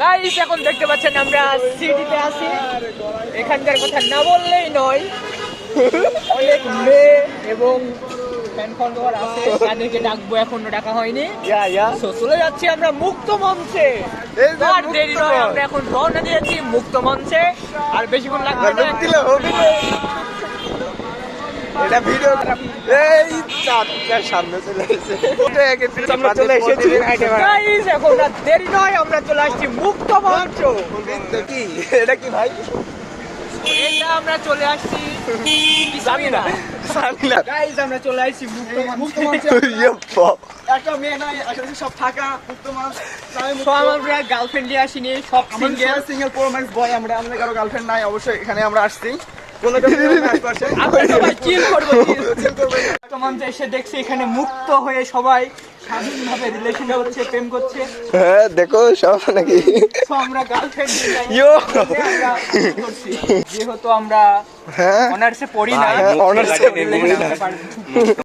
Guys এখন দেখতে পাচ্ছেন আমরা সিটিতে আছি। এখানকার কথা না বললেই নয়, অনেক মেয়ে এবং ফ্যান ফলোয়ার আছে, তাদেরকে ডাকবো, এখনো ডাকা হয়নি। So, চলে যাচ্ছি আমরা মুক্ত মঞ্চে। আর দেরি নয়, আমরা এখন রওনা দিয়েছি মুক্ত মঞ্চে। আর বেশিক্ষণ লাগবে না। এটা ভিডিও এই চারটার সামনে চলে এসেছে আমরা চলে এসেছি গাইস এখন আর দেরি নয়, আমরা চলে আসছি মুক্ত মঞ্চ। কি এটা কি ভাই এটা আমরা চলে আসছি জানি না গাইস, আমরা চলে আসছি মুক্ত মঞ্চে। একটা মেয়ে নাই আসলে সব ফাঁকা মুক্ত মাছ সব আমরা গার্লফ্রেন্ড নিয়ে আসিনি, সব সিঙ্গেল সিঙ্গেল প্রো ম্যাক্স বয় আমরা আমাদের কারো গার্লফ্রেন্ড নাই অবশ্যই এখানে আমরা আসছি কোনো আমরা সবাই চিল করবো। মুক্ত মঞ্চে এসে দেখছি এখানে মুক্ত হয়ে সবাই স্বাধীনভাবে রিলেশন করছে, প্রেম করছে। হ্যাঁ দেখো সব নাকি তো আমরা গার্লফ্রেন্ড যেহেতু আমরা হ্যাঁ অনার্সে পড়ি না, অনার্সে